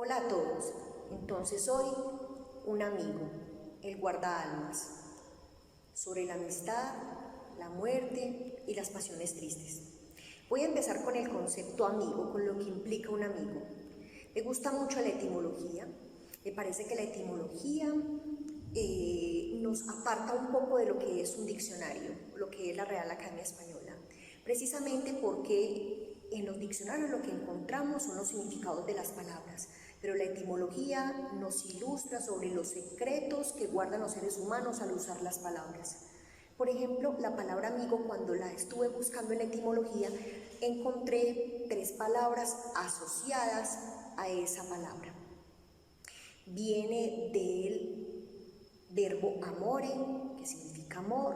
Hola a todos, entonces hoy un amigo, el guardaalmas, sobre la amistad, la muerte y las pasiones tristes. Voy a empezar con el concepto amigo, con lo que implica un amigo. Me gusta mucho la etimología, me parece que la etimología nos aparta un poco de lo que es un diccionario, lo que es la Real Academia Española, precisamente porque en los diccionarios lo que encontramos son los significados de las palabras, pero la etimología nos ilustra sobre los secretos que guardan los seres humanos al usar las palabras. Por ejemplo, la palabra amigo, cuando la estuve buscando en la etimología, encontré 3 palabras asociadas a esa palabra. Viene del verbo amore, que significa amor,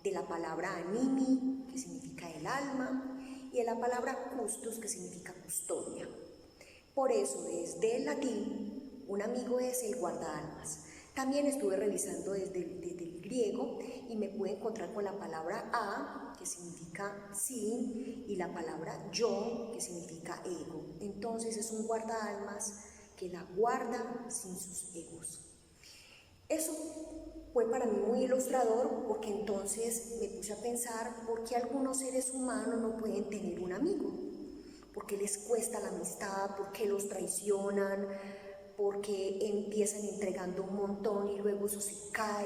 de la palabra animi, que significa el alma, y de la palabra custos, que significa custodia. Por eso, desde el latín, un amigo es el guardaalmas. También estuve revisando desde el griego y me pude encontrar con la palabra a, que significa sin, y la palabra yo, que significa ego. Entonces es un guardaalmas que la guarda sin sus egos. Eso fue para mí muy ilustrador, porque entonces me puse a pensar por qué algunos seres humanos no pueden tener un amigo. ¿Por qué les cuesta la amistad? ¿Por qué los traicionan? ¿Por qué empiezan entregando un montón y luego eso se cae?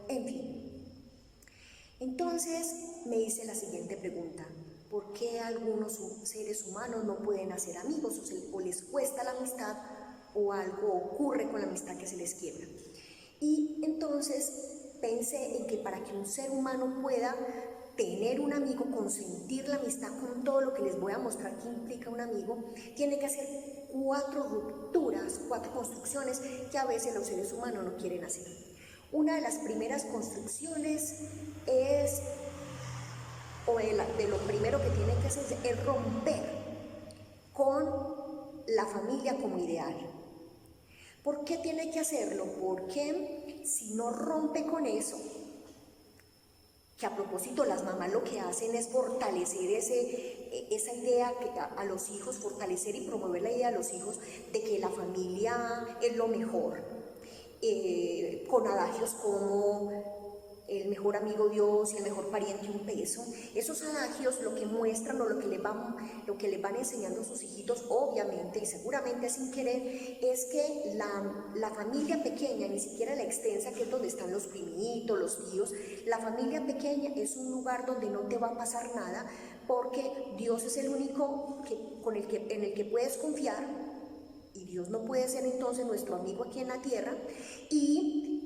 En fin. Entonces me hice la siguiente pregunta: ¿por qué algunos seres humanos no pueden hacer amigos o les cuesta la amistad, o algo ocurre con la amistad que se les quiebra? Y entonces pensé en que para que un ser humano pueda tener un amigo, consentir la amistad con todo lo que les voy a mostrar que implica un amigo, tiene que hacer 4 rupturas, 4 construcciones que a veces los seres humanos no quieren hacer. Una de las primeras construcciones es, de lo primero que tienen que hacer es romper con la familia como ideal. ¿Por qué tiene que hacerlo? Porque si no rompe con eso, que a propósito las mamás lo que hacen es fortalecer esa idea a los hijos, fortalecer y promover la idea a los hijos de que la familia es lo mejor, con adagios como el mejor amigo Dios y el mejor pariente un peso. Esos adagios lo que muestran, o lo que les van enseñando a sus hijitos, obviamente y seguramente sin querer, es que la familia pequeña, ni siquiera la extensa, que es donde están los primitos, los tíos, la familia pequeña es un lugar donde no te va a pasar nada, porque Dios es el único en el que puedes confiar, y Dios no puede ser entonces nuestro amigo aquí en la tierra, y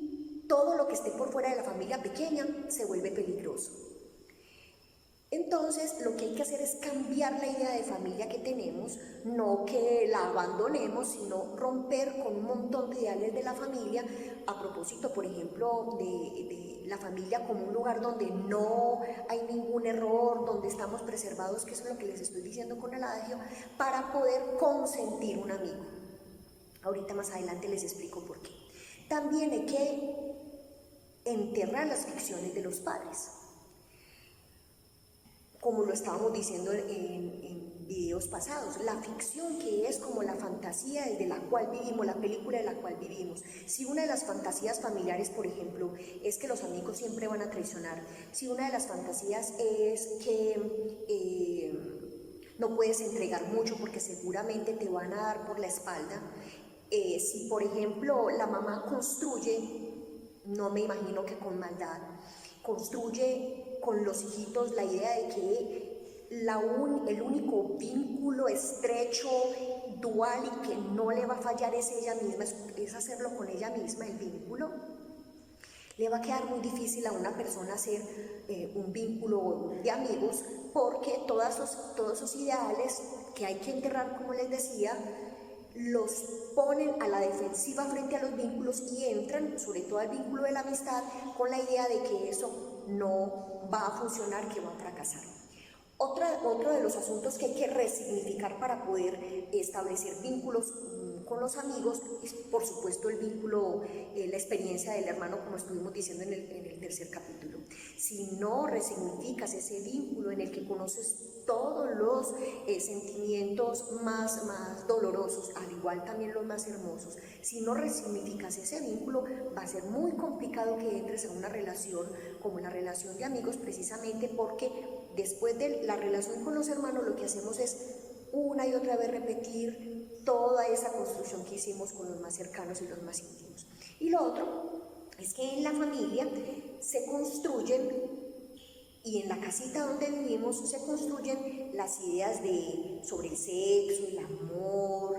todo lo que esté por fuera de la familia pequeña se vuelve peligroso. Entonces lo que hay que hacer es cambiar la idea de familia que tenemos, no que la abandonemos, sino romper con un montón de ideales de la familia, a propósito, por ejemplo, de la familia como un lugar donde no hay ningún error, donde estamos preservados, que eso es lo que les estoy diciendo con el adagio, para poder consentir un amigo. Ahorita más adelante les explico por qué. También hay que enterrar las ficciones de los padres, como lo estábamos diciendo en videos pasados, la ficción que es como la fantasía de la cual vivimos, la película de la cual vivimos. Si una de las fantasías familiares, por ejemplo, es que los amigos siempre van a traicionar, si una de las fantasías es que no puedes entregar mucho porque seguramente te van a dar por la espalda, si por ejemplo la mamá construye, no me imagino que con maldad, construye con los hijitos la idea de que el único vínculo estrecho, dual y que no le va a fallar es ella misma, es hacerlo con ella misma, el vínculo, le va a quedar muy difícil a una persona hacer un vínculo de amigos, porque todos esos ideales que hay que enterrar, como les decía, los ponen a la defensiva frente a los vínculos y entran, sobre todo al vínculo de la amistad, con la idea de que eso no va a funcionar, que va a fracasar. Otro de los asuntos que hay que resignificar para poder establecer vínculos con los amigos es, por supuesto, el vínculo, la experiencia del hermano, como estuvimos diciendo en el tercer capítulo. si no resignificas ese vínculo en el que conoces todos los sentimientos más dolorosos, al igual también los más hermosos, si no resignificas ese vínculo, va a ser muy complicado que entres a una relación como la relación de amigos, precisamente porque después de la relación con los hermanos lo que hacemos es una y otra vez repetir toda esa construcción que hicimos con los más cercanos y los más íntimos. Y lo otro es que en la familia se construyen, y en la casita donde vivimos se construyen las ideas sobre el sexo, el amor,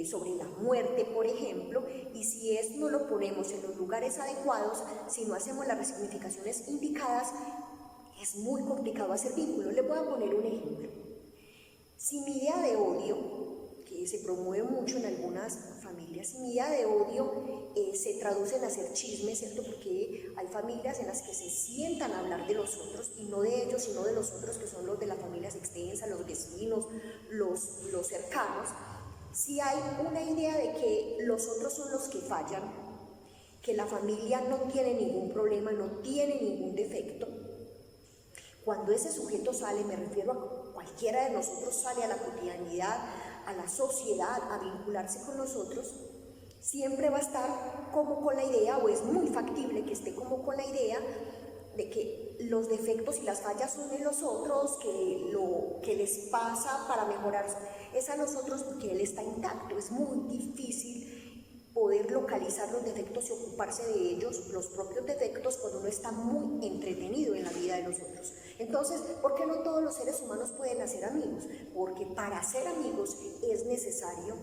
sobre la muerte, por ejemplo, y si no lo ponemos en los lugares adecuados, si no hacemos las resignificaciones indicadas, es muy complicado hacer vínculos. Les voy a poner un ejemplo. Si mi idea de odio, que se promueve mucho en algunas familias, si mi idea de odio se traduce en hacer chismes, ¿cierto? Porque hay familias en las que se sientan a hablar de los otros, y no de ellos, sino de los otros, que son los de las familias extensas, los vecinos, los cercanos. Si hay una idea de que los otros son los que fallan, que la familia no tiene ningún problema, no tiene ningún defecto, cuando ese sujeto sale, me refiero a cualquiera de nosotros, sale a la cotidianidad, a la sociedad, a vincularse con nosotros, siempre va a estar como con la idea, o es muy factible que esté como con la idea de que los defectos y las fallas son de los otros, que lo que les pasa para mejorar es a nosotros, porque él está intacto. Es muy difícil poder localizar los defectos y ocuparse de ellos, los propios defectos, cuando uno está muy entretenido en la vida de los otros. Entonces, ¿por qué no todos los seres humanos pueden hacer amigos? Porque para ser amigos es necesario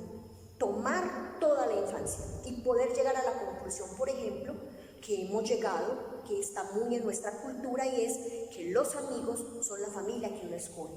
tomar toda la infancia y poder llegar a la conclusión, por ejemplo, que hemos llegado, que está muy en nuestra cultura, y es que los amigos son la familia que uno escoge.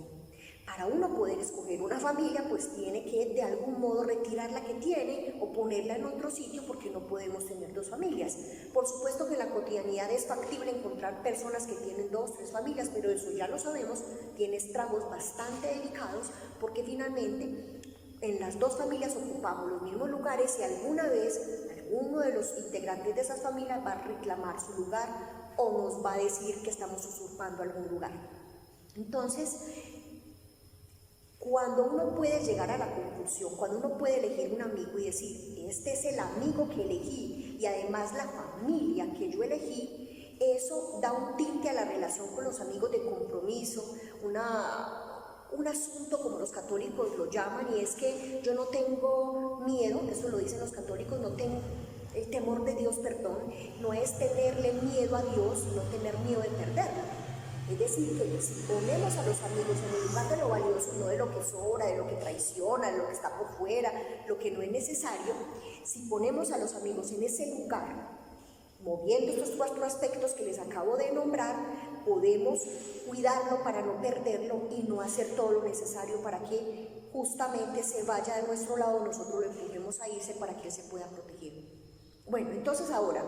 Para uno poder escoger una familia, pues tiene que de algún modo retirar la que tiene o ponerla en otro sitio, porque no podemos tener dos familias. Por supuesto que en la cotidianidad es factible encontrar personas que tienen 2, 3 familias, pero eso ya lo sabemos, tiene estragos bastante delicados, porque finalmente en las 2 familias ocupamos los mismos lugares y alguna vez alguno de los integrantes de esas familias va a reclamar su lugar o nos va a decir que estamos usurpando algún lugar. Entonces, cuando uno puede llegar a la conclusión, cuando uno puede elegir un amigo y decir, este es el amigo que elegí y además la familia que yo elegí, eso da un tinte a la relación con los amigos de compromiso, un asunto como los católicos lo llaman, y es que yo no tengo miedo, eso lo dicen los católicos, no tengo el temor de Dios, perdón, no es tenerle miedo a Dios, sino tener miedo de perderlo. Es decir, que si ponemos a los amigos en el lugar de lo valioso, no de lo que sobra, de lo que traiciona, de lo que está por fuera, lo que no es necesario, si ponemos a los amigos en ese lugar, moviendo estos 4 aspectos que les acabo de nombrar, podemos cuidarlo para no perderlo y no hacer todo lo necesario para que justamente se vaya de nuestro lado, nosotros lo empujemos a irse para que él se pueda proteger. Bueno, entonces ahora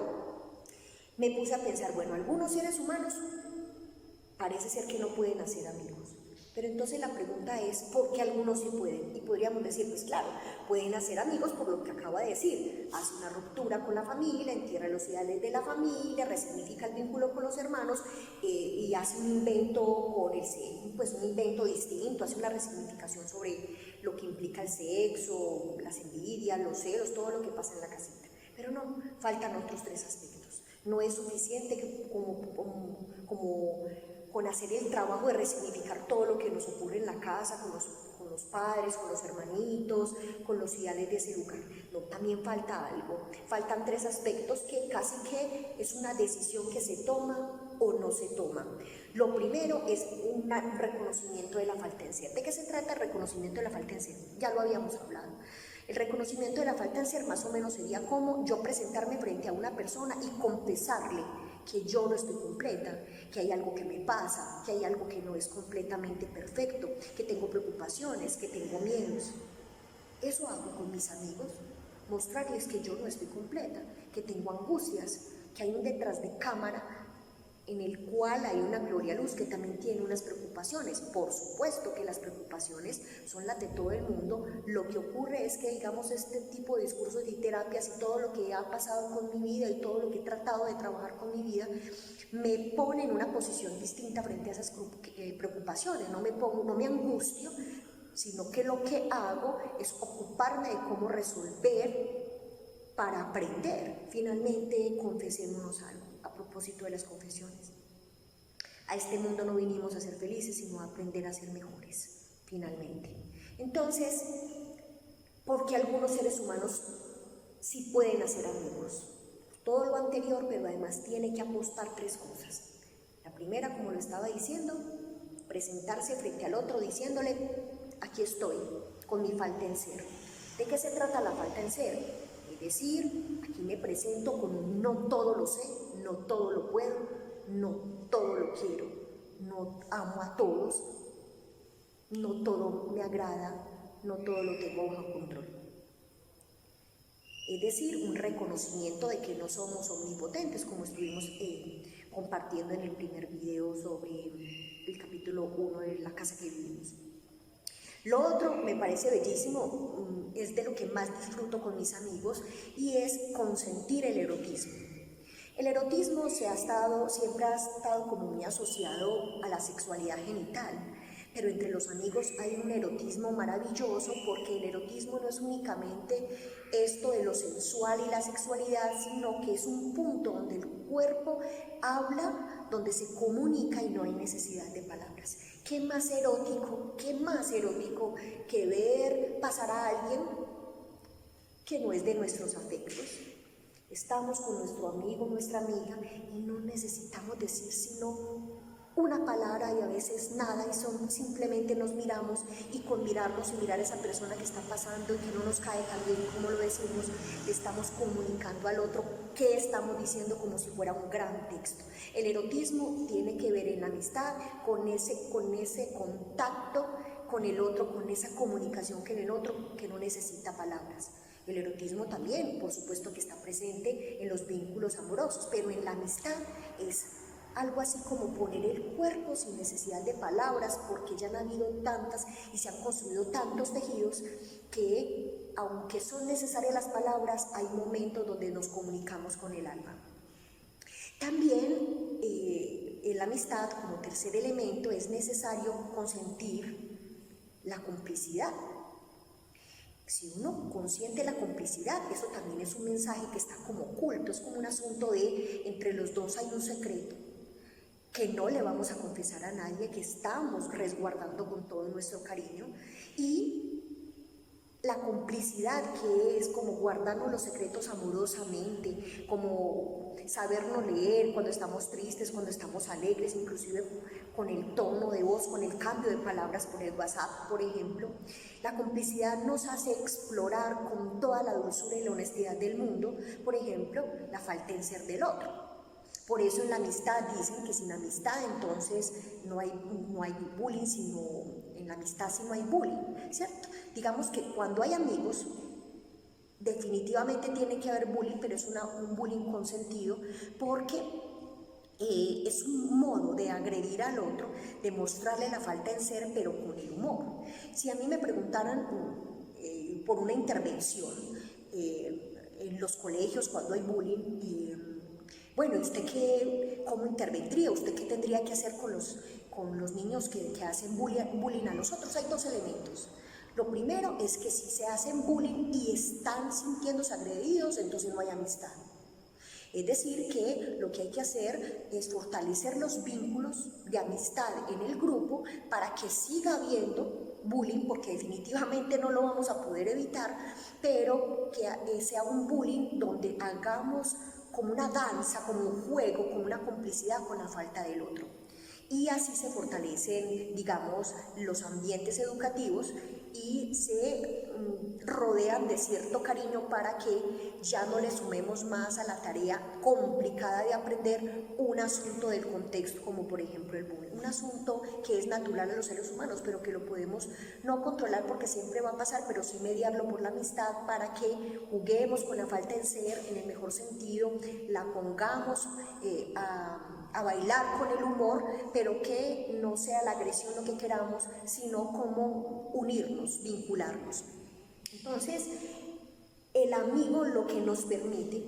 me puse a pensar, bueno, algunos seres humanos parece ser que no pueden hacer amigos, pero entonces la pregunta es, ¿por qué algunos sí pueden? Y podríamos decir, pues claro, pueden hacer amigos por lo que acaba de decir, hace una ruptura con la familia, entierra los ideales de la familia, resignifica el vínculo con los hermanos y hace un invento con el sexo, pues un invento distinto, hace una resignificación sobre lo que implica el sexo, las envidias, los celos, todo lo que pasa en la casita. Pero no, faltan otros 3 aspectos. No es suficiente como con hacer el trabajo de resignificar todo lo que nos ocurre en la casa, con los padres, con los hermanitos, con los ideales de ese lugar. No, también falta algo. Faltan 3 aspectos que casi que es una decisión que se toma o no se toma. Lo primero es un reconocimiento de la falta en ser. ¿De qué se trata el reconocimiento de la falta en ser? Ya lo habíamos hablado. El reconocimiento de la falta en ser más o menos sería como yo presentarme frente a una persona y confesarle que yo no estoy completa, que hay algo que me pasa, que hay algo que no es completamente perfecto, que tengo preocupaciones, que tengo miedos. Eso hago con mis amigos, mostrarles que yo no estoy completa, que tengo angustias, que hay un detrás de cámara en el cual hay una Gloria Luz que también tiene unas preocupaciones. Por supuesto que las preocupaciones son las de todo el mundo. Lo que ocurre es que, digamos, este tipo de discursos y terapias y todo lo que ha pasado con mi vida y todo lo que he tratado de trabajar con mi vida me pone en una posición distinta frente a esas preocupaciones. No me angustio, sino que lo que hago es ocuparme de cómo resolver para aprender. Finalmente, confesémonos algo a propósito de las confesiones. A este mundo no vinimos a ser felices, sino a aprender a ser mejores, finalmente. Entonces, porque algunos seres humanos sí pueden hacer amigos. Todo lo anterior, pero además tiene que apostar 3 cosas. La primera, como lo estaba diciendo, presentarse frente al otro diciéndole: aquí estoy, con mi falta en ser. ¿De qué se trata la falta en ser? Es decir, aquí me presento con un no todo lo sé, no todo lo puedo, no todo lo quiero, no amo a todos, no todo me agrada, no todo lo tengo bajo control. Es decir, un reconocimiento de que no somos omnipotentes, como estuvimos compartiendo en el primer video sobre el capítulo 1 de La casa que vivimos. Lo otro me parece bellísimo, es de lo que más disfruto con mis amigos, y es consentir el erotismo. El erotismo siempre ha estado como muy asociado a la sexualidad genital, pero entre los amigos hay un erotismo maravilloso, porque el erotismo no es únicamente esto de lo sensual y la sexualidad, sino que es un punto donde el cuerpo habla, donde se comunica y no hay necesidad de palabras. ¿Qué más erótico que ver pasar a alguien que no es de nuestros afectos? Estamos con nuestro amigo, nuestra amiga, y no necesitamos decir sino una palabra y a veces nada, y simplemente nos miramos, y con mirarnos y mirar a esa persona que está pasando y que no nos cae tan bien como lo decimos, le estamos comunicando al otro qué estamos diciendo, como si fuera un gran texto. El erotismo tiene que ver en la amistad con ese contacto con el otro, con esa comunicación con el otro que no necesita palabras. El erotismo también, por supuesto, que está presente en los vínculos amorosos, pero en la amistad es algo así como poner el cuerpo sin necesidad de palabras, porque ya han habido tantas y se han construido tantos tejidos que, aunque son necesarias las palabras, hay momentos donde nos comunicamos con el alma. También en la amistad, como tercer elemento, es necesario consentir la complicidad. Si uno consiente la complicidad, eso también es un mensaje que está como oculto, es como un asunto de entre los dos hay un secreto que no le vamos a confesar a nadie, que estamos resguardando con todo nuestro cariño, y la complicidad, que es como guardarnos los secretos amorosamente, como sabernos leer cuando estamos tristes, cuando estamos alegres, inclusive con el tono de voz, con el cambio de palabras por el WhatsApp, por ejemplo. La complicidad nos hace explorar con toda la dulzura y la honestidad del mundo, por ejemplo, la falta en ser del otro. Por eso en la amistad dicen que sin amistad entonces no hay bullying, sino en la amistad sí no hay bullying, ¿cierto? Digamos que cuando hay amigos, definitivamente tiene que haber bullying, pero es un bullying consentido, porque es un modo de agredir al otro, de mostrarle la falta en ser, pero con el humor. Si a mí me preguntaran por una intervención en los colegios cuando hay bullying, bueno, ¿usted cómo intervendría? ¿Usted qué tendría que hacer con los niños que hacen bullying a los otros? Hay 2 elementos. Lo primero es que si se hacen bullying y están sintiéndose agredidos, entonces no hay amistad. Es decir, que lo que hay que hacer es fortalecer los vínculos de amistad en el grupo para que siga habiendo bullying, porque definitivamente no lo vamos a poder evitar, pero que sea un bullying donde hagamos como una danza, como un juego, como una complicidad con la falta del otro. Y así se fortalecen, digamos, los ambientes educativos y se rodean de cierto cariño para que ya no le sumemos más a la tarea complicada de aprender un asunto del contexto, como por ejemplo el bullying. Un asunto que es natural a los seres humanos, pero que lo podemos no controlar porque siempre va a pasar, pero sí mediarlo por la amistad para que juguemos con la falta en ser en el mejor sentido, la pongamos a bailar con el humor, pero que no sea la agresión lo que queramos, sino como unirnos, vincularnos. Entonces, el amigo lo que nos permite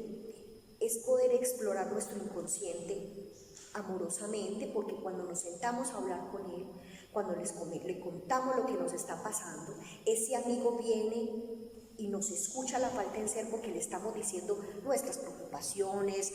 es poder explorar nuestro inconsciente amorosamente, porque cuando nos sentamos a hablar con él, cuando le contamos lo que nos está pasando, ese amigo viene y nos escucha la falta en ser, porque le estamos diciendo nuestras preocupaciones,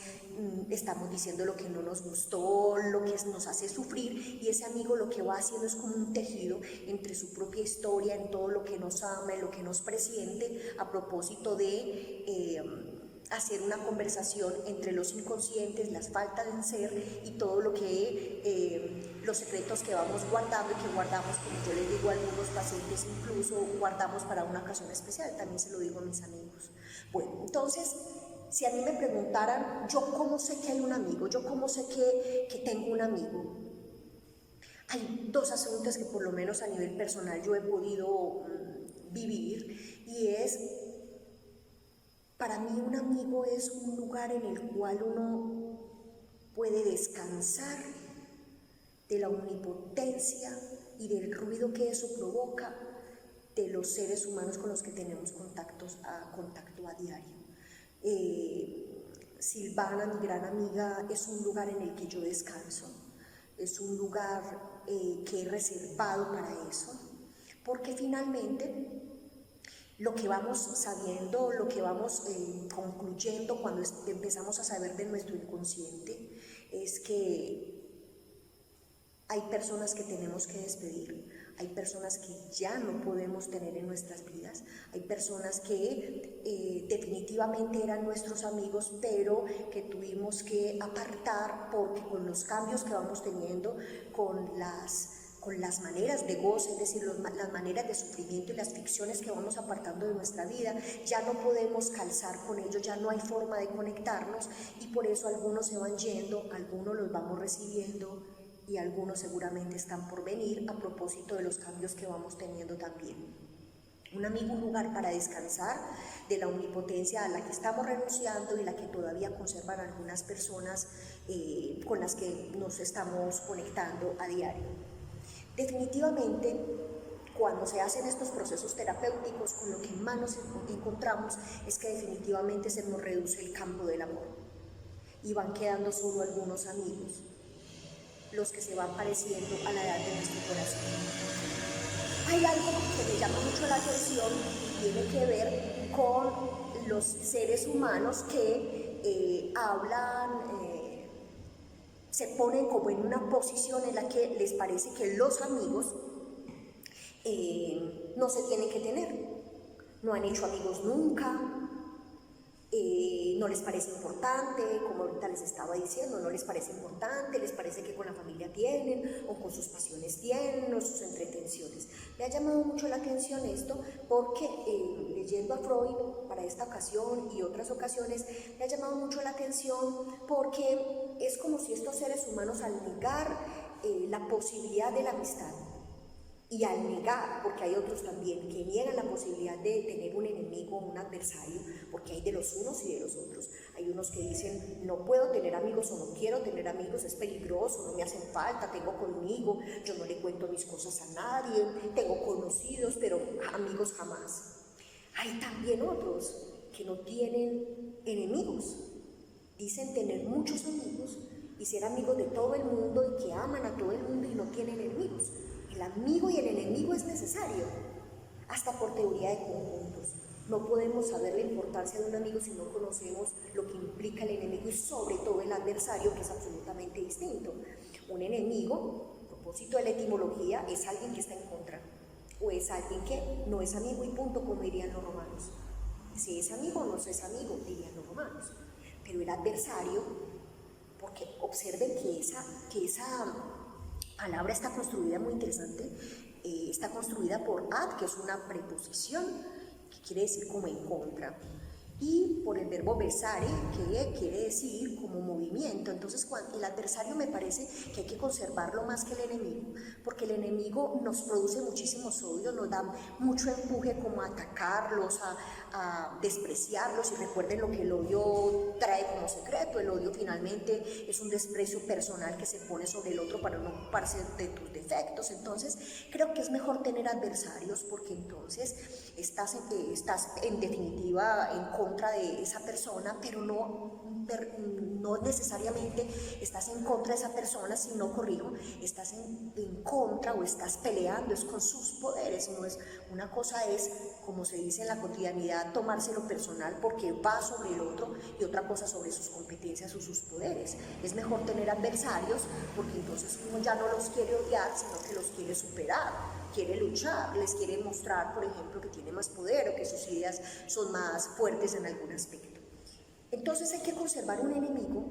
estamos diciendo lo que no nos gustó, lo que nos hace sufrir, y ese amigo lo que va haciendo es como un tejido entre su propia historia, en todo lo que nos ama, en lo que nos presiente, a propósito de hacer una conversación entre los inconscientes, las faltas en ser y todo lo que los secretos que vamos guardando y que guardamos, como yo les digo a algunos pacientes, incluso guardamos para una ocasión especial, también se lo digo a mis amigos. Bueno, entonces, si a mí me preguntaran, ¿yo cómo sé que hay un amigo? ¿Yo cómo sé que tengo un amigo? Hay dos asuntos que por lo menos a nivel personal yo he podido vivir, y es, para mí un amigo es un lugar en el cual uno puede descansar de la omnipotencia y del ruido que eso provoca de los seres humanos con los que tenemos contacto a diario. Silvana, mi gran amiga, es un lugar en el que yo descanso, es un lugar que he reservado para eso, porque finalmente lo que vamos sabiendo, lo que vamos concluyendo cuando empezamos a saber de nuestro inconsciente, es que hay personas que tenemos que despedir, hay personas que ya no podemos tener en nuestras vidas, hay personas que definitivamente eran nuestros amigos, pero que tuvimos que apartar, porque con los cambios que vamos teniendo, con las maneras de goce, es decir, las maneras de sufrimiento y las ficciones que vamos apartando de nuestra vida, ya no podemos calzar con ellos, ya no hay forma de conectarnos, y por eso algunos se van yendo, algunos los vamos recibiendo y algunos seguramente están por venir, a propósito de los cambios que vamos teniendo también. Un amigo, un lugar para descansar de la omnipotencia a la que estamos renunciando y la que todavía conservan algunas personas con las que nos estamos conectando a diario. Definitivamente, cuando se hacen estos procesos terapéuticos, con lo que más nos encontramos es que definitivamente se nos reduce el campo del amor y van quedando solo algunos amigos, los que se van pareciendo a la edad de nuestro corazón. Hay algo que me llama mucho la atención y tiene que ver con los seres humanos que se ponen como en una posición en la que les parece que los amigos no se tienen que tener, no han hecho amigos nunca, no les parece importante, como ahorita les estaba diciendo, no les parece importante, les parece que con la familia tienen, o con sus pasiones tienen, o sus entretenciones. Me ha llamado mucho la atención esto, porque leyendo a Freud para esta ocasión y otras ocasiones, me ha llamado mucho la atención porque es como si estos seres humanos, al negar la posibilidad de la amistad, y al negar, porque hay otros también que niegan la posibilidad de tener un enemigo, un adversario, porque hay de los unos y de los otros. Hay unos que dicen, no puedo tener amigos o no quiero tener amigos, es peligroso, no me hacen falta, tengo conmigo, yo no le cuento mis cosas a nadie, tengo conocidos, pero amigos jamás. Hay también otros que no tienen enemigos, dicen tener muchos amigos y ser amigos de todo el mundo, y que aman a todo el mundo y no tienen enemigos. El amigo y el enemigo es necesario, hasta por teoría de conjuntos. No podemos saber la importancia de un amigo si no conocemos lo que implica el enemigo y sobre todo el adversario, que es absolutamente distinto. Un enemigo, a propósito de la etimología, es alguien que está en contra, o es alguien que no es amigo y punto, como dirían los romanos. Si es amigo o no es amigo, dirían los romanos. Pero el adversario, porque observen que esa palabra está construida muy interesante, está construida por ad, que es una preposición, que quiere decir como en contra, y por el verbo versare, que quiere decir como movimiento. Entonces el adversario me parece que hay que conservarlo más que el enemigo, porque el enemigo nos produce muchísimos odios, nos da mucho empuje como a atacarlos, a despreciarlos, y recuerden lo que el odio trae como secreto. El odio finalmente es un desprecio personal que se pone sobre el otro para no ocuparse de tus defectos. Entonces creo que es mejor tener adversarios, porque entonces estás en definitiva en contra de esa persona, pero no necesariamente estás en contra de esa persona, sino, corrijo, estás en contra o estás peleando, es con sus poderes. No es, una cosa es, como se dice en la cotidianidad, tomárselo personal porque va sobre el otro, y otra cosa sobre sus competencias o sus poderes. Es mejor tener adversarios, porque entonces uno ya no los quiere odiar, sino que los quiere superar, quiere luchar, les quiere mostrar, por ejemplo, que tiene más poder o que sus ideas son más fuertes en algún aspecto. Entonces hay que conservar un enemigo.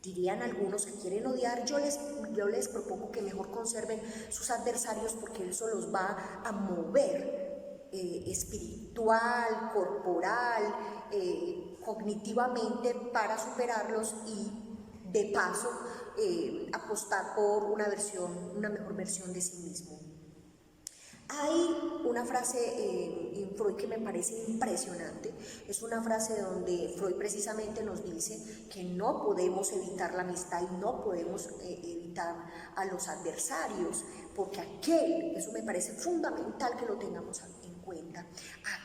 Dirían algunos que quieren odiar, yo les propongo que mejor conserven sus adversarios, porque eso los va a mover espiritual, corporal, cognitivamente, para superarlos y de paso apostar por una mejor versión de sí mismo. Hay una frase en Freud que me parece impresionante. Es una frase donde Freud precisamente nos dice que no podemos evitar la amistad y no podemos evitar a los adversarios, porque eso me parece fundamental que lo tengamos en cuenta.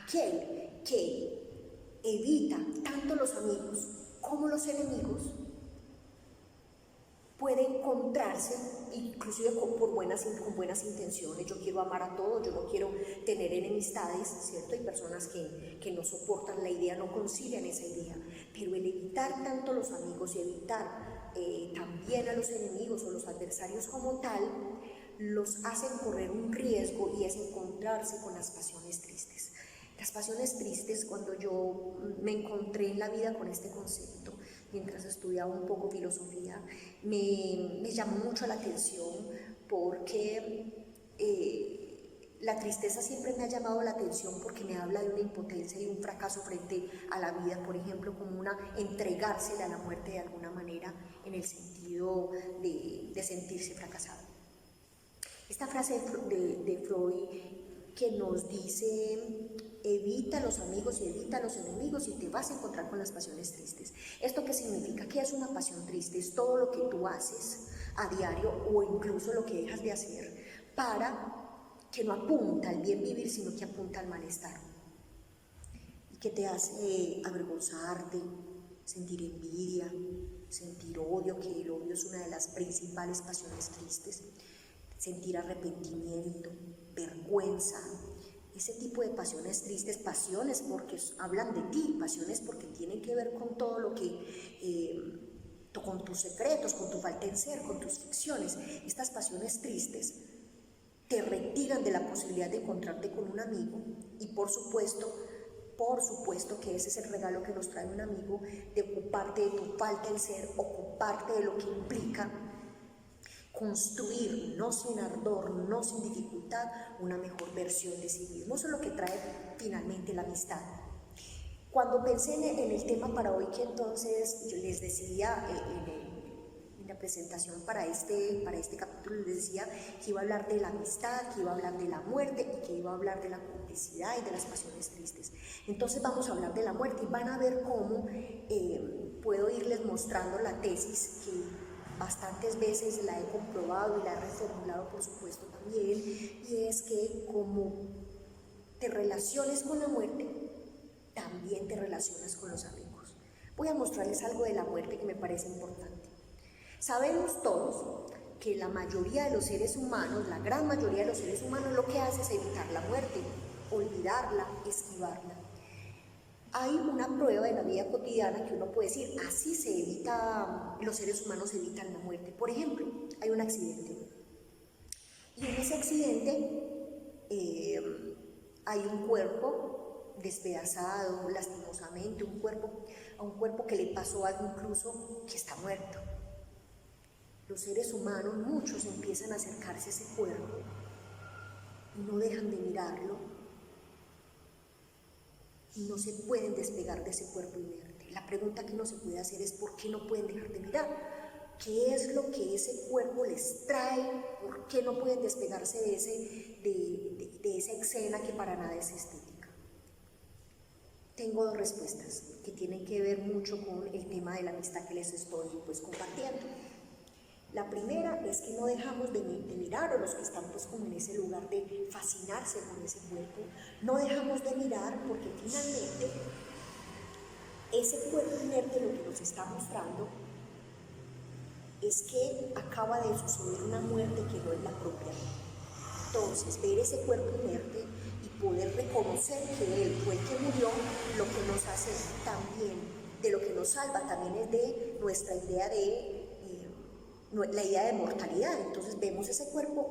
Aquel que evita tanto los amigos como los enemigos puede encontrarse, inclusive con buenas intenciones. Yo quiero amar a todos, yo no quiero tener enemistades, ¿cierto? Hay personas que no soportan la idea, no concilian esa idea, pero el evitar tanto los amigos y evitar también a los enemigos o los adversarios como tal, los hacen correr un riesgo, y es encontrarse con las pasiones tristes. Las pasiones tristes, cuando yo me encontré en la vida con este concepto, mientras estudiaba un poco filosofía, me llamó mucho la atención, porque la tristeza siempre me ha llamado la atención, porque me habla de una impotencia y un fracaso frente a la vida, por ejemplo, como una entregársela a la muerte de alguna manera, en el sentido de sentirse fracasado. Esta frase de Freud que nos dice: evita los amigos y evita los enemigos y te vas a encontrar con las pasiones tristes. ¿Esto qué significa? ¿Qué es una pasión triste? Es todo lo que tú haces a diario, o incluso lo que dejas de hacer, para que no apunta al bien vivir, sino que apunta al malestar, y que te hace avergonzarte, sentir envidia, sentir odio, que el odio es una de las principales pasiones tristes, sentir arrepentimiento, vergüenza. Ese tipo de pasiones tristes, pasiones porque hablan de ti, pasiones porque tienen que ver con todo lo que, con tus secretos, con tu falta de ser, con tus ficciones. Estas pasiones tristes te retiran de la posibilidad de encontrarte con un amigo, y por supuesto que ese es el regalo que nos trae un amigo, de ocuparte de tu falta de ser, ocuparte de lo que implica construir, no sin ardor, no sin dificultad, una mejor versión de sí mismo. Eso es lo que trae finalmente la amistad. Cuando pensé en el tema para hoy, que entonces yo les decía en la presentación para este capítulo, les decía que iba a hablar de la amistad, que iba a hablar de la muerte, y que iba a hablar de la complicidad y de las pasiones tristes. Entonces vamos a hablar de la muerte, y van a ver cómo puedo irles mostrando la tesis, que bastantes veces la he comprobado y la he reformulado, por supuesto, también, y es que como te relaciones con la muerte, también te relacionas con los amigos. Voy a mostrarles algo de la muerte que me parece importante. Sabemos todos que la mayoría de los seres humanos, la gran mayoría de los seres humanos, lo que hace es evitar la muerte, olvidarla, esquivarla. Hay una prueba de la vida cotidiana que uno puede decir: así se evita, los seres humanos evitan la muerte. Por ejemplo, hay un accidente, y en ese accidente hay un cuerpo despedazado, lastimosamente, a un cuerpo que le pasó algo, incluso que está muerto. Los seres humanos, muchos, empiezan a acercarse a ese cuerpo y no dejan de mirarlo, y no se pueden despegar de ese cuerpo inerte. La pregunta que uno se puede hacer es ¿por qué no pueden dejar de mirar? ¿Qué es lo que ese cuerpo les trae? ¿Por qué no pueden despegarse de esa escena que para nada es estética? Tengo dos respuestas que tienen que ver mucho con el tema de la amistad que les estoy compartiendo. La primera es que no dejamos de mirar, o los que están como en ese lugar de fascinarse con ese cuerpo, no dejamos de mirar porque finalmente ese cuerpo inerte lo que nos está mostrando es que acaba de suceder una muerte que no es la propia. Entonces, ver ese cuerpo inerte y poder reconocer que él fue el que murió, lo que nos hace también, de lo que nos salva también es de nuestra idea la idea de mortalidad. Entonces vemos ese cuerpo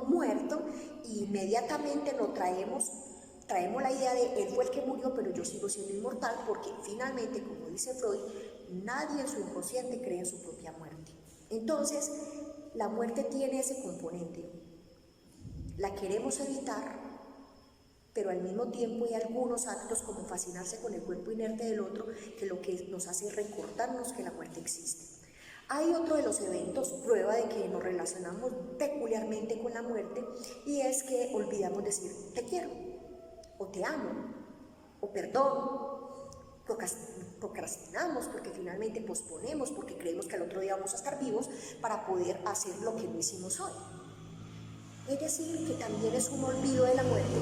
muerto y inmediatamente lo traemos la idea de él fue el que murió, pero yo sigo siendo inmortal, porque finalmente, como dice Freud, nadie en su inconsciente cree en su propia muerte. Entonces, la muerte tiene ese componente. La queremos evitar, pero al mismo tiempo hay algunos actos como fascinarse con el cuerpo inerte del otro, que lo que nos hace es recordarnos que la muerte existe. Hay otro de los eventos, prueba de que nos relacionamos peculiarmente con la muerte, y es que olvidamos decir te quiero, o te amo, o perdón. Procrastinamos porque finalmente posponemos, porque creemos que al otro día vamos a estar vivos para poder hacer lo que no hicimos hoy. Es decir, que también es un olvido de la muerte,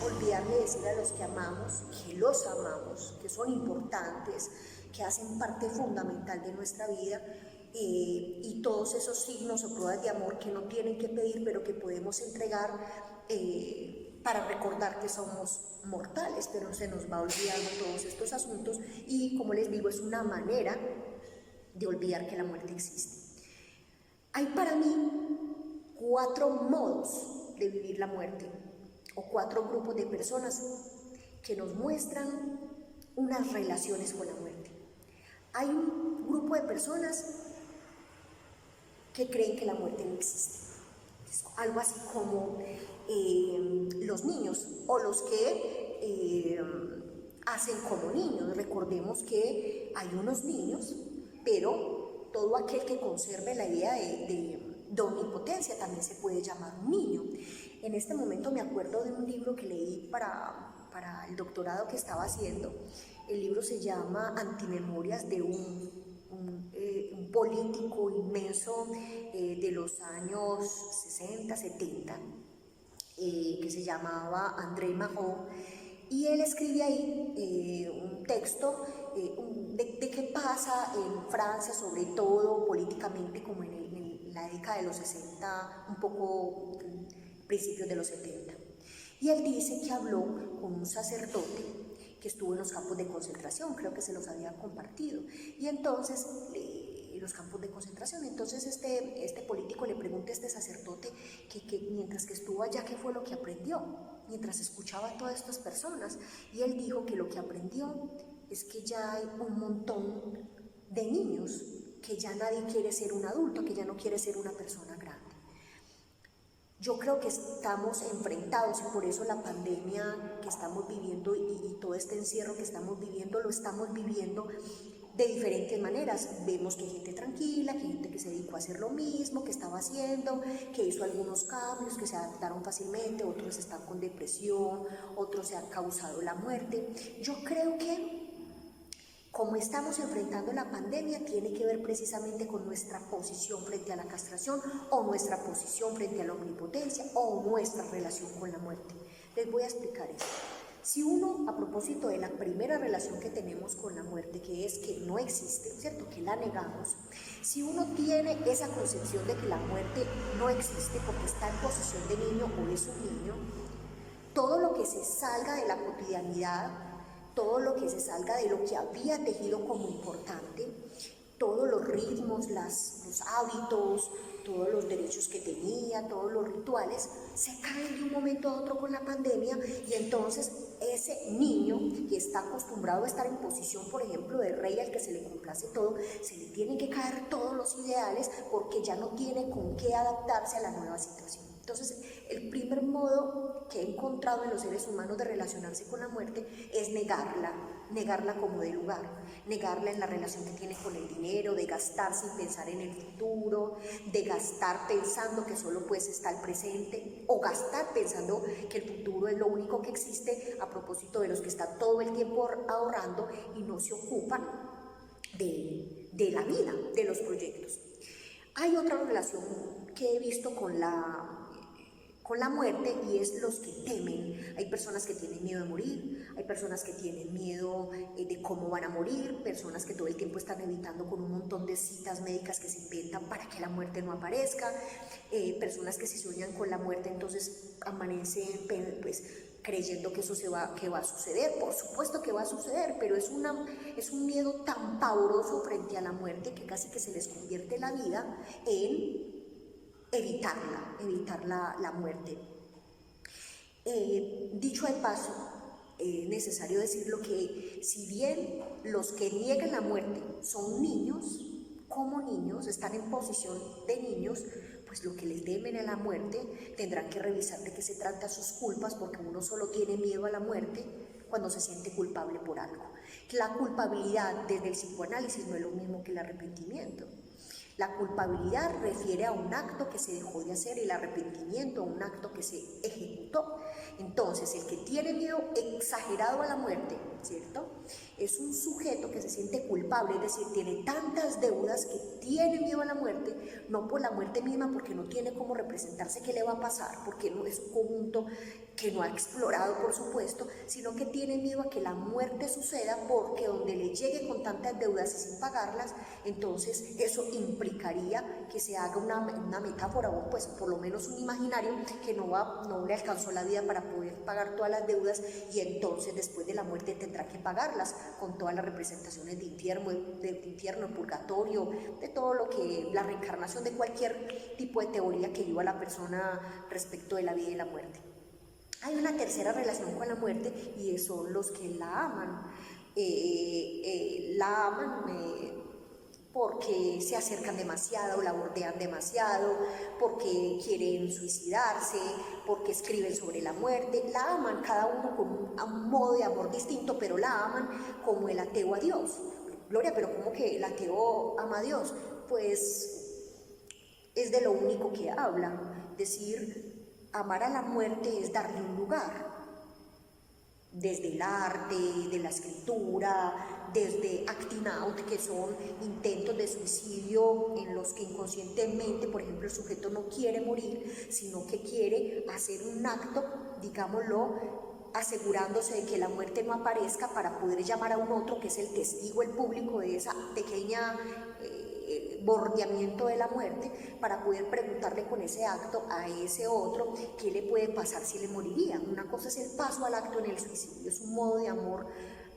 olvidar de decir a los que amamos, que los amamos, que son importantes, que hacen parte fundamental de nuestra vida, y todos esos signos o pruebas de amor que no tienen que pedir, pero que podemos entregar para recordar que somos mortales, pero se nos va olvidando todos estos asuntos, y como les digo, es una manera de olvidar que la muerte existe. Hay para mí 4 modos de vivir la muerte, o 4 grupos de personas que nos muestran unas relaciones con la muerte. Hay un grupo de personas que creen que la muerte no existe. Es algo así como los niños, o los que hacen como niños. Recordemos que hay unos niños, pero todo aquel que conserve la idea de omnipotencia también se puede llamar un niño. En este momento me acuerdo de un libro que leí para el doctorado que estaba haciendo. El libro se llama Antimemorias, de un político inmenso de los años 60, 70, que se llamaba André Malraux, y él escribe ahí un texto de qué pasa en Francia, sobre todo políticamente, como en la década de los 60, un poco principios de los 70. Y él dice que habló con un sacerdote que estuvo en los campos de concentración, creo que se los había compartido, y entonces los campos de concentración, entonces este político le pregunta a este sacerdote que mientras que estuvo allá, ¿qué fue lo que aprendió? Mientras escuchaba a todas estas personas, y él dijo que lo que aprendió es que ya hay un montón de niños, que ya nadie quiere ser un adulto, que ya no quiere ser una persona grande. Yo creo que estamos enfrentados, y por eso la pandemia que estamos viviendo y todo este encierro que estamos viviendo, lo estamos viviendo de diferentes maneras. Vemos que hay gente tranquila, que hay gente que se dedicó a hacer lo mismo que estaba haciendo, que hizo algunos cambios, que se adaptaron fácilmente, otros están con depresión, otros se han causado la muerte. Yo creo que como estamos enfrentando la pandemia, tiene que ver precisamente con nuestra posición frente a la castración, o nuestra posición frente a la omnipotencia, o nuestra relación con la muerte. Les voy a explicar esto. Si uno, a propósito de la primera relación que tenemos con la muerte, que es que no existe, ¿cierto?, que la negamos, si uno tiene esa concepción de que la muerte no existe porque está en posición de niño o es un niño, todo lo que se salga de la cotidianidad, todo lo que se salga de lo que había tejido como importante, todos los ritmos, los hábitos, todos los derechos que tenía, todos los rituales, se caen de un momento a otro con la pandemia, y entonces ese niño que está acostumbrado a estar en posición, por ejemplo, de rey al que se le complace todo, se le tienen que caer todos los ideales porque ya no tiene con qué adaptarse a la nueva situación. Entonces, el primer modo que he encontrado en los seres humanos de relacionarse con la muerte es negarla como de lugar, negarla en la relación que tiene con el dinero, de gastar sin pensar en el futuro, de gastar pensando que solo pues está el presente, o gastar pensando que el futuro es lo único que existe, a propósito de los que están todo el tiempo ahorrando y no se ocupan de la vida, de los proyectos. Hay otra relación que he visto con la muerte, y es los que temen. Hay personas que tienen miedo de morir, hay personas que tienen miedo de cómo van a morir, personas que todo el tiempo están evitando con un montón de citas médicas que se inventan para que la muerte no aparezca, personas que se sueñan con la muerte, entonces amanecen pues creyendo que eso que va a suceder. Por supuesto que va a suceder, pero es un miedo tan pavoroso frente a la muerte que casi que se les convierte la vida en evitar la muerte. Dicho de paso, es necesario decirlo que si bien los que niegan la muerte son niños, como niños, están en posición de niños, pues lo que les temen a la muerte tendrán que revisar de qué se trata sus culpas, porque uno solo tiene miedo a la muerte cuando se siente culpable por algo. La culpabilidad desde el psicoanálisis no es lo mismo que el arrepentimiento. La culpabilidad refiere a un acto que se dejó de hacer y el arrepentimiento a un acto que se ejecutó. Entonces, el que tiene miedo exagerado a la muerte, ¿cierto?, es un sujeto que se siente culpable, es decir, tiene tantas deudas que tiene miedo a la muerte, no por la muerte misma, porque no tiene cómo representarse qué le va a pasar, porque no es un conjunto que no ha explorado, por supuesto, sino que tiene miedo a que la muerte suceda, porque donde le llegue con tantas deudas y sin pagarlas, entonces eso implicaría que se haga una metáfora, o pues por lo menos un imaginario, que no le alcanzó la vida para poder pagar todas las deudas, y entonces después de la muerte tendrá que pagarlas con todas las representaciones de infierno, purgatorio, de todo lo que la reencarnación, de cualquier tipo de teoría que viva la persona respecto de la vida y la muerte. Hay una tercera relación con la muerte, y son los que la aman. La aman porque se acercan demasiado, la bordean demasiado, porque quieren suicidarse, porque escriben sobre la muerte. La aman, cada uno con un modo de amor distinto, pero la aman como el ateo a Dios. Gloria, pero ¿cómo que el ateo ama a Dios? Pues es de lo único que habla. Decir, amar a la muerte es darle un lugar. Desde el arte, de la escritura, desde acting out, que son intentos de suicidio en los que inconscientemente, por ejemplo, el sujeto no quiere morir, sino que quiere hacer un acto, digámoslo, asegurándose de que la muerte no aparezca para poder llamar a un otro, que es el testigo, el público de esa pequeña bordeamiento de la muerte, para poder preguntarle con ese acto a ese otro qué le puede pasar si le moriría. Una cosa es el paso al acto en el suicidio, es un modo de amor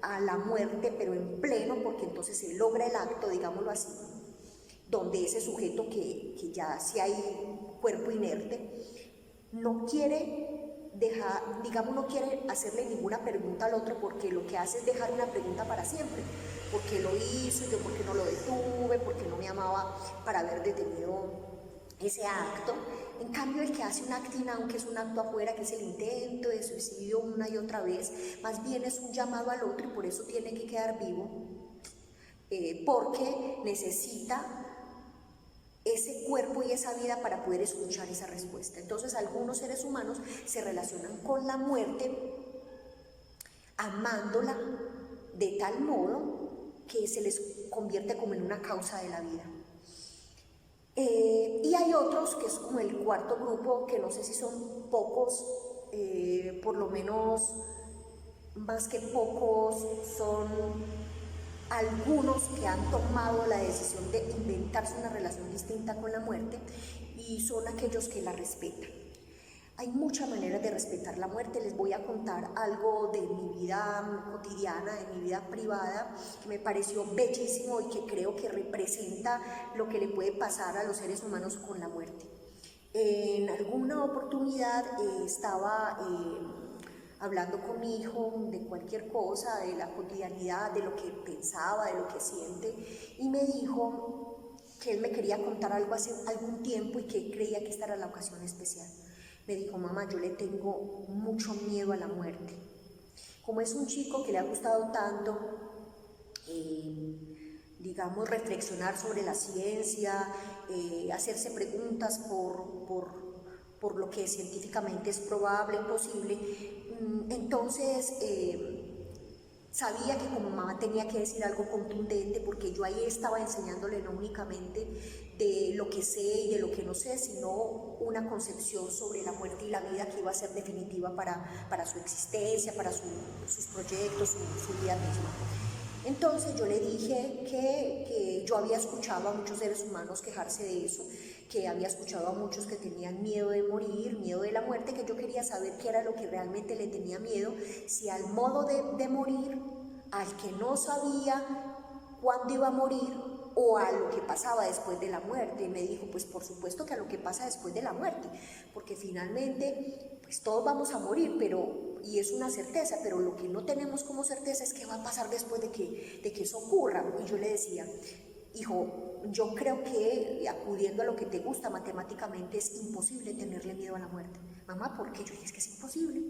a la muerte, pero en pleno, porque entonces se logra el acto, digámoslo así, donde ese sujeto que ya si hay cuerpo inerte, no quiere dejar, digamos, no quiere hacerle ninguna pregunta al otro, porque lo que hace es dejar una pregunta para siempre. ¿Por qué lo hizo? Yo por qué no lo detuve, por qué no me amaba para haber detenido ese acto. En cambio, el que hace un acting out, que es un acto afuera, que es el intento de suicidio una y otra vez, más bien es un llamado al otro, y por eso tiene que quedar vivo, porque necesita ese cuerpo y esa vida para poder escuchar esa respuesta. Entonces, algunos seres humanos se relacionan con la muerte amándola de tal modo que se les convierte como en una causa de la vida. Y hay otros, que es como el cuarto grupo, que no sé si son pocos, por lo menos más que pocos, son algunos que han tomado la decisión de inventarse una relación distinta con la muerte, y son aquellos que la respetan. Hay muchas maneras de respetar la muerte. Les voy a contar algo de mi vida cotidiana, de mi vida privada, que me pareció bellísimo y que creo que representa lo que le puede pasar a los seres humanos con la muerte. En alguna oportunidad estaba hablando con mi hijo de cualquier cosa, de la cotidianidad, de lo que pensaba, de lo que siente, y me dijo que él me quería contar algo hace algún tiempo y que creía que esta era la ocasión especial. me dijo: mamá, yo le tengo mucho miedo a la muerte. Como es un chico que le ha gustado tanto, digamos, reflexionar sobre la ciencia, hacerse preguntas por lo que científicamente es probable y posible, entonces sabía que como mamá tenía que decir algo contundente, porque yo ahí estaba enseñándole no únicamente de lo que sé y de lo que no sé, sino una concepción sobre la muerte y la vida que iba a ser definitiva para su existencia, para sus proyectos, su vida misma. Entonces yo le dije que yo había escuchado a muchos seres humanos quejarse de eso, que había escuchado a muchos que tenían miedo de morir, miedo de la muerte, que yo quería saber qué era lo que realmente le tenía miedo, si al modo de morir, al que no sabía cuándo iba a morir, o a lo que pasaba después de la muerte. Y me dijo: pues por supuesto que a lo que pasa después de la muerte, porque finalmente pues todos vamos a morir, y es una certeza, pero lo que no tenemos como certeza es qué va a pasar después de que eso ocurra. Y yo le decía: hijo, yo creo que, acudiendo a lo que te gusta, matemáticamente es imposible tenerle miedo a la muerte. Mamá, ¿por qué? Yo dije: es que es imposible.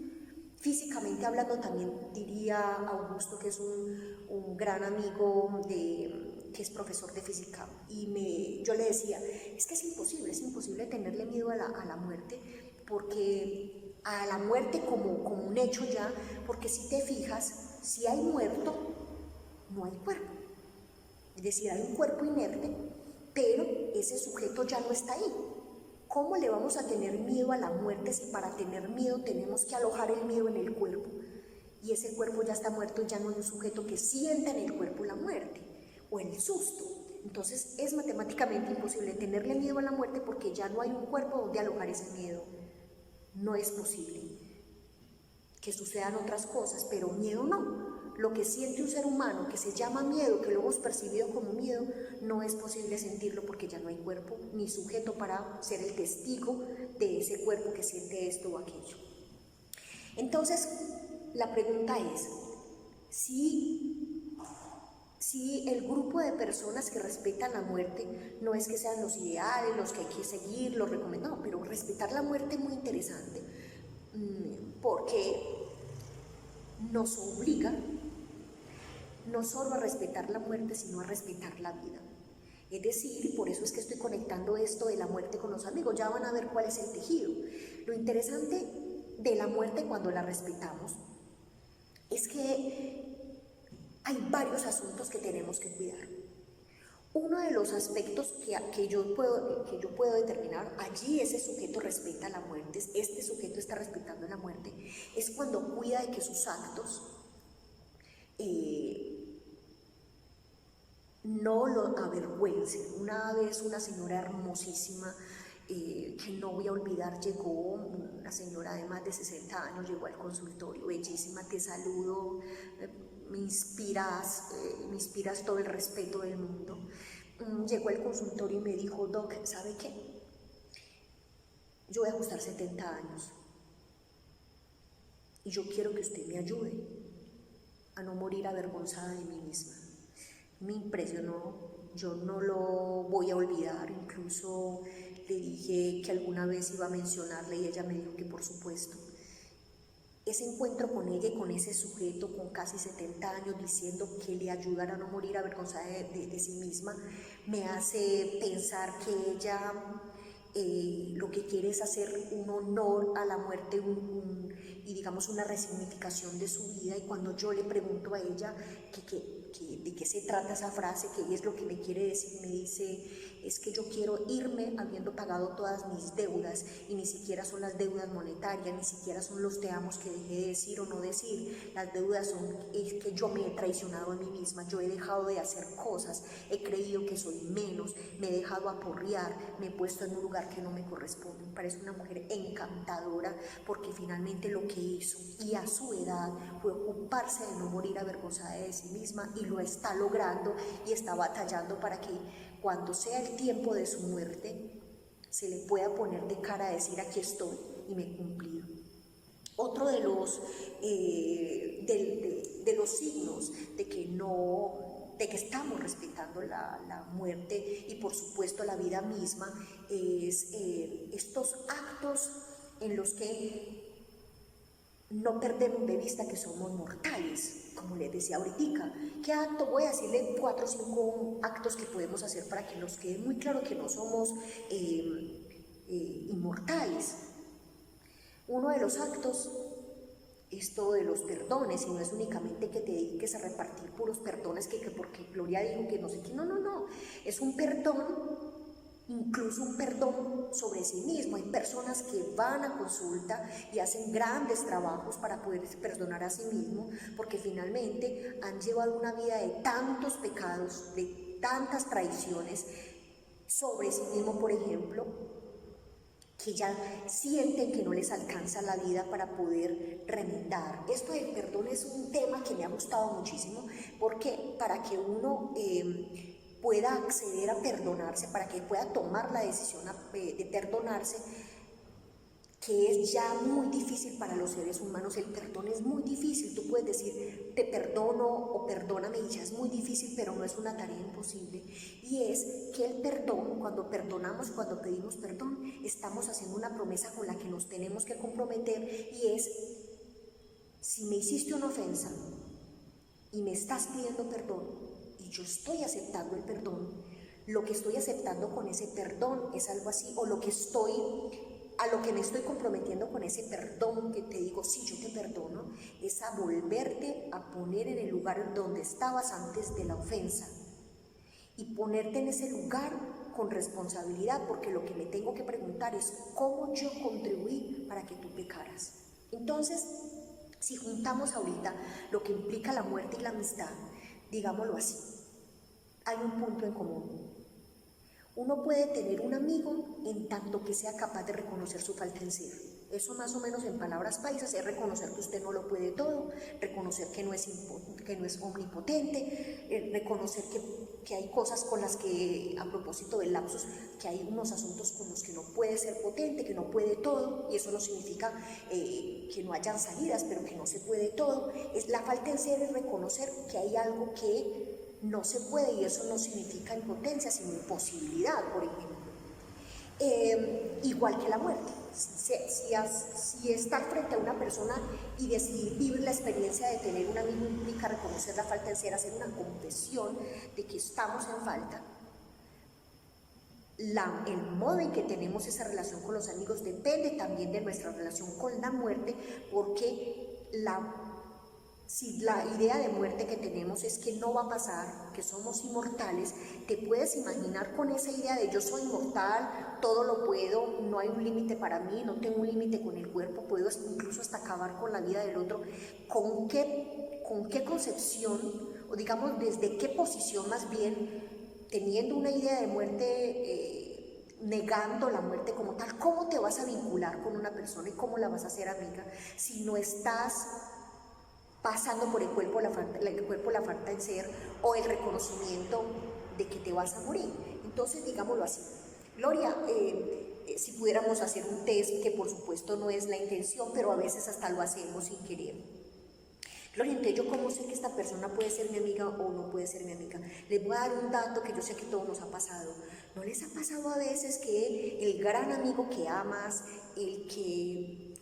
Físicamente hablando, también diría Augusto, que es un gran amigo que es profesor de física, y yo le decía: es que es imposible tenerle miedo a la muerte, porque a la muerte como un hecho ya, porque si te fijas, si hay muerto, no hay cuerpo. Es decir, hay un cuerpo inerte, pero ese sujeto ya no está ahí. ¿Cómo le vamos a tener miedo a la muerte si para tener miedo tenemos que alojar el miedo en el cuerpo? Y ese cuerpo ya está muerto y ya no hay un sujeto que sienta en el cuerpo la muerte o el susto. Entonces es matemáticamente imposible tenerle miedo a la muerte, porque ya no hay un cuerpo donde alojar ese miedo. No es posible. Que sucedan otras cosas, pero miedo no. Lo que siente un ser humano, que se llama miedo, que lo hemos percibido como miedo, no es posible sentirlo, porque ya no hay cuerpo ni sujeto para ser el testigo de ese cuerpo que siente esto o aquello. Entonces, la pregunta es, si el grupo de personas que respetan la muerte no es que sean los ideales, los que hay que seguir, los recomendados, no, pero respetar la muerte es muy interesante, porque nos obliga no solo a respetar la muerte, sino a respetar la vida. Es decir, por eso es que estoy conectando esto de la muerte con los amigos. Ya van a ver cuál es el tejido. Lo interesante de la muerte, cuando la respetamos, es que hay varios asuntos que tenemos que cuidar. Uno de los aspectos que yo puedo determinar, allí ese sujeto respeta la muerte, este sujeto está respetando la muerte, es cuando cuida de que sus actos no lo avergüencen. Una vez una señora hermosísima, que no voy a olvidar, llegó, una señora de más de 60 años, llegó al consultorio: bellísima, te saludo, me inspiras todo el respeto del mundo. Llegó al consultorio y me dijo: doc, ¿sabe qué? Yo voy a ajustar 70 años y yo quiero que usted me ayude a no morir avergonzada de mí misma. Me impresionó, yo no lo voy a olvidar. Incluso le dije que alguna vez iba a mencionarle y ella me dijo que por supuesto. Ese encuentro con ella y con ese sujeto con casi 70 años diciendo que le ayudara a no morir avergonzada de sí misma, me hace pensar que ella lo que quiere es hacer un honor a la muerte y digamos una resignificación de su vida. Y cuando yo le pregunto a ella de qué se trata esa frase, qué es lo que me quiere decir, me dice: es que yo quiero irme habiendo pagado todas mis deudas, y ni siquiera son las deudas monetarias, ni siquiera son los te amos que dejé de decir o no decir. Las deudas es que yo me he traicionado a mí misma, yo he dejado de hacer cosas, he creído que soy menos, me he dejado aporrear, me he puesto en un lugar que no me corresponde. Me parece una mujer encantadora, porque finalmente lo que hizo, y a su edad, fue ocuparse de no morir avergonzada de sí misma, y lo está logrando y está batallando para que cuando sea el tiempo de su muerte se le pueda poner de cara a decir: aquí estoy y me he cumplido. Otro de los signos de que estamos respetando la muerte y por supuesto la vida misma es estos actos en los que no perdemos de vista que somos mortales, como les decía ahorita. ¿Qué acto? Voy a decirle 4 o 5 actos que podemos hacer para que nos quede muy claro que no somos inmortales. Uno de los actos es todo de los perdones, y no es únicamente que te dediques a repartir puros perdones, que porque Gloria dijo que no sé qué, no, es un perdón, incluso un perdón sobre sí mismo. Hay personas que van a consulta y hacen grandes trabajos para poder perdonar a sí mismo, porque finalmente han llevado una vida de tantos pecados, de tantas traiciones sobre sí mismo, por ejemplo, que ya sienten que no les alcanza la vida para poder remendar. Esto del perdón es un tema que me ha gustado muchísimo, porque para que uno pueda acceder a perdonarse, para que pueda tomar la decisión de perdonarse, que es ya muy difícil para los seres humanos. El perdón es muy difícil. Tú puedes decir te perdono o perdóname, y ya es muy difícil, pero no es una tarea imposible. Y es que el perdón, cuando perdonamos, cuando pedimos perdón, estamos haciendo una promesa con la que nos tenemos que comprometer, y es: si me hiciste una ofensa y me estás pidiendo perdón y yo estoy aceptando el perdón, lo que estoy aceptando con ese perdón es algo así, o a lo que me estoy comprometiendo con ese perdón que te digo, sí, yo te perdono, es a volverte a poner en el lugar donde estabas antes de la ofensa, y ponerte en ese lugar con responsabilidad, porque lo que me tengo que preguntar es cómo yo contribuí para que tú pecaras. Entonces, si juntamos ahorita lo que implica la muerte y la amistad, digámoslo así, hay un punto en común. Uno puede tener un amigo en tanto que sea capaz de reconocer su falta en ser. Eso, más o menos en palabras paisas, es reconocer que usted no lo puede todo, reconocer que no es omnipotente, reconocer que hay cosas con las que, a propósito del lapsus, que hay unos asuntos con los que no puede ser potente, que no puede todo, y eso no significa que no hayan salidas, pero que no se puede todo. La falta en ser es reconocer que hay algo que no se puede, y eso no significa impotencia, sino imposibilidad, por ejemplo. Igual que la muerte. Si estar frente a una persona y decidir vivir la experiencia de tener un amigo implica reconocer la falta en ser, hacer una confesión de que estamos en falta, el modo en que tenemos esa relación con los amigos depende también de nuestra relación con la muerte, porque si la idea de muerte que tenemos es que no va a pasar, que somos inmortales, te puedes imaginar con esa idea de yo soy inmortal, todo lo puedo, no hay un límite para mí, no tengo un límite con el cuerpo, puedo incluso hasta acabar con la vida del otro. ¿Con qué concepción, o digamos desde qué posición más bien, teniendo una idea de muerte, negando la muerte como tal, cómo te vas a vincular con una persona y cómo la vas a hacer amiga si no estás pasando por el cuerpo la falta en ser, o el reconocimiento de que te vas a morir? Entonces, digámoslo así, Gloria, si pudiéramos hacer un test, que por supuesto no es la intención, pero a veces hasta lo hacemos sin querer. Gloria, entonces, ¿yo cómo sé que esta persona puede ser mi amiga o no puede ser mi amiga? Les voy a dar un dato que yo sé que a todos nos ha pasado. ¿No les ha pasado a veces que el gran amigo que amas,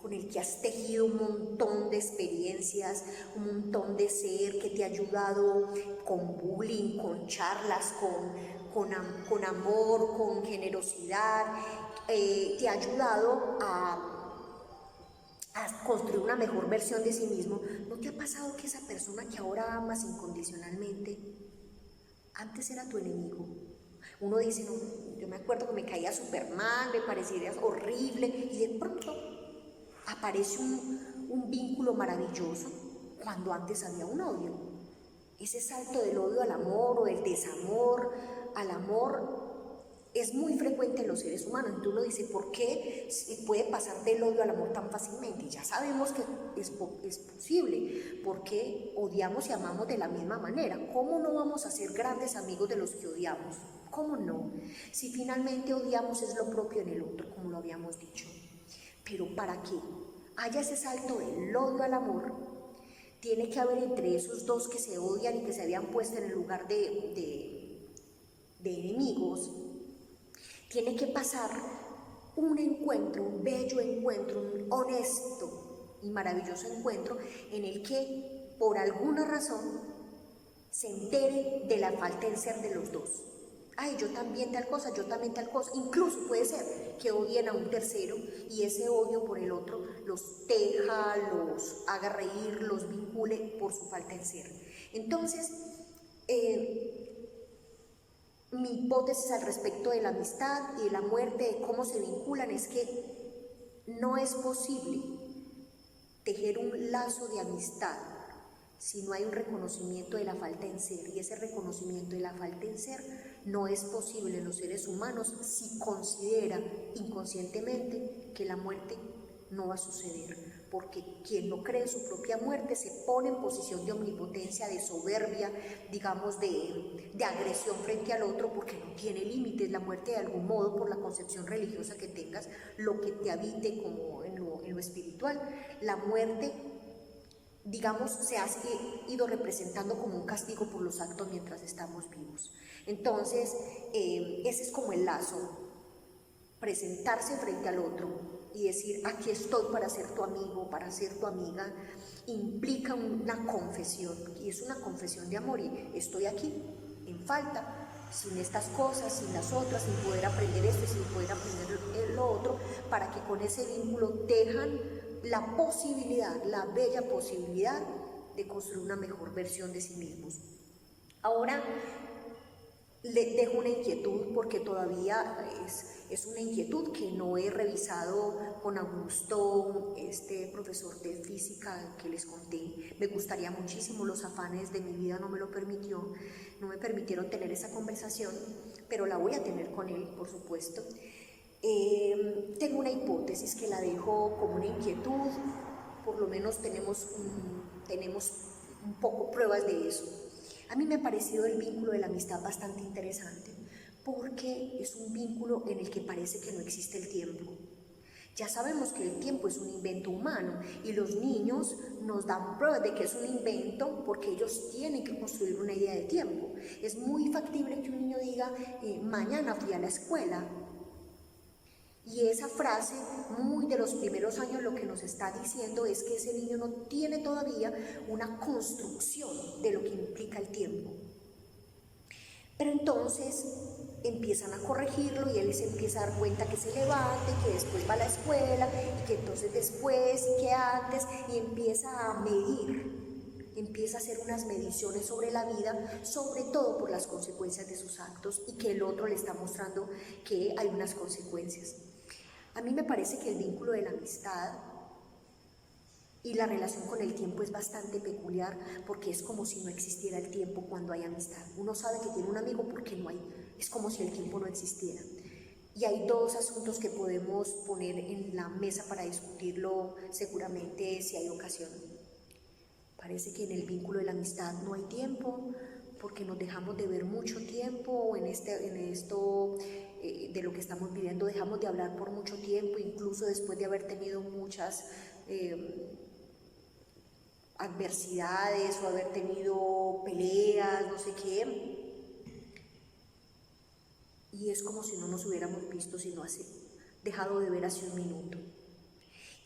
con el que has tejido un montón de experiencias, un montón de ser, que te ha ayudado con bullying, con charlas, con amor, con generosidad, te ha ayudado a construir una mejor versión de sí mismo? ¿No te ha pasado que esa persona que ahora amas incondicionalmente, antes era tu enemigo? Uno dice, no, yo me acuerdo que me caía súper mal, me parecía horrible, y de pronto aparece un vínculo maravilloso cuando antes había un odio. Ese salto del odio al amor, o del desamor al amor, es muy frecuente en los seres humanos. Entonces uno dice, ¿por qué se puede pasar del odio al amor tan fácilmente? Y ya sabemos que es posible, porque odiamos y amamos de la misma manera. ¿Cómo no vamos a ser grandes amigos de los que odiamos? ¿Cómo no? Si finalmente odiamos es lo propio en el otro, como lo habíamos dicho. Pero para que haya ese salto del odio al amor, tiene que haber entre esos dos que se odian y que se habían puesto en el lugar de enemigos, tiene que pasar un encuentro, un bello encuentro, un honesto y maravilloso encuentro en el que por alguna razón se entere de la falta en ser de los dos. Ay, yo también tal cosa, yo también tal cosa. Incluso puede ser que odien a un tercero y ese odio por el otro los teja, los haga reír, los vincule por su falta en ser. Entonces, mi hipótesis al respecto de la amistad y de la muerte, de cómo se vinculan, es que no es posible tejer un lazo de amistad si no hay un reconocimiento de la falta en ser, y ese reconocimiento de la falta en ser no es posible en los seres humanos si considera inconscientemente que la muerte no va a suceder, porque quien no cree en su propia muerte se pone en posición de omnipotencia, de soberbia, digamos de agresión frente al otro, porque no tiene límites. La muerte, de algún modo, por la concepción religiosa que tengas, lo que te habite como en lo espiritual, la muerte, digamos, se ha ido representando como un castigo por los actos mientras estamos vivos. Entonces, ese es como el lazo, presentarse frente al otro y decir, aquí estoy para ser tu amigo, para ser tu amiga, implica una confesión, y es una confesión de amor, y estoy aquí, en falta, sin estas cosas, sin las otras, sin poder aprender esto y sin poder aprender lo otro, para que con ese vínculo tejan la posibilidad, la bella posibilidad de construir una mejor versión de sí mismos. Ahora le dejo una inquietud, porque todavía es una inquietud que no he revisado con Augusto, este profesor de física que les conté. Me gustaría muchísimo, los afanes de mi vida no me lo permitió, no me permitieron tener esa conversación, pero la voy a tener con él, por supuesto. Tengo una hipótesis que la dejo como una inquietud, por lo menos tenemos un poco pruebas de eso. A mí me ha parecido el vínculo de la amistad bastante interesante, porque es un vínculo en el que parece que no existe el tiempo. Ya sabemos que el tiempo es un invento humano, y los niños nos dan pruebas de que es un invento porque ellos tienen que construir una idea de tiempo. Es muy factible que un niño diga, mañana fui a la escuela. Y esa frase, muy de los primeros años, lo que nos está diciendo es que ese niño no tiene todavía una construcción de lo que implica el tiempo. Pero entonces empiezan a corregirlo y él se empieza a dar cuenta que se levante, que después va a la escuela, y que entonces después, y que antes, y empieza a medir, empieza a hacer unas mediciones sobre la vida, sobre todo por las consecuencias de sus actos, y que el otro le está mostrando que hay unas consecuencias. A mí me parece que el vínculo de la amistad y la relación con el tiempo es bastante peculiar, porque es como si no existiera el tiempo cuando hay amistad. Uno sabe que tiene un amigo porque no hay, es como si el tiempo no existiera. Y hay dos asuntos que podemos poner en la mesa para discutirlo seguramente si hay ocasión. Parece que en el vínculo de la amistad no hay tiempo, porque nos dejamos de ver mucho tiempo en esto de lo que estamos viviendo, dejamos de hablar por mucho tiempo, incluso después de haber tenido muchas adversidades o haber tenido peleas, no sé qué, y es como si no nos hubiéramos visto, sino dejado de ver hace un minuto.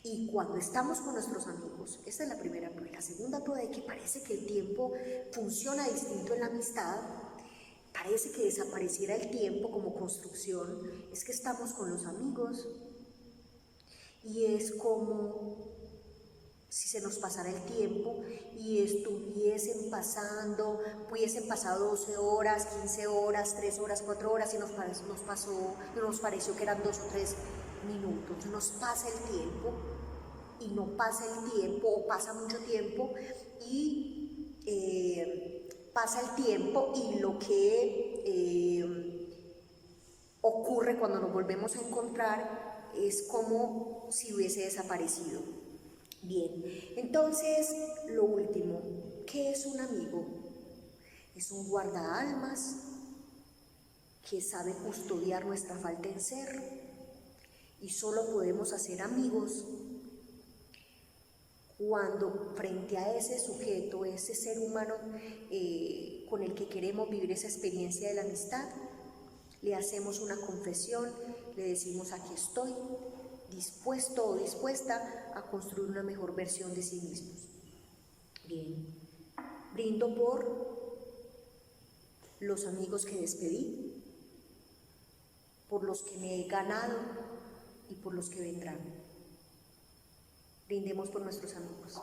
Y cuando estamos con nuestros amigos, esa es la primera prueba. La segunda prueba de que parece que el tiempo funciona distinto en la amistad, parece que desapareciera el tiempo como construcción, es que estamos con los amigos y es como si se nos pasara el tiempo y hubiesen pasado 12 horas, 15 horas, 3 horas, 4 horas, y nos pareció que eran 2 o 3 minutos. Nos pasa el tiempo y no pasa el tiempo, o pasa mucho tiempo y pasa el tiempo, y lo que ocurre cuando nos volvemos a encontrar es como si hubiese desaparecido. Bien, entonces lo último, ¿qué es un amigo? Es un guardaalmas que sabe custodiar nuestra falta en ser, y solo podemos hacer amigos cuando frente a ese sujeto, ese ser humano con el que queremos vivir esa experiencia de la amistad, le hacemos una confesión le decimos: aquí estoy, dispuesto o dispuesta a construir una mejor versión de sí mismos. Bien, brindo por los amigos que despedí, por los que me he ganado y por los que vendrán. Brindemos por nuestros amigos.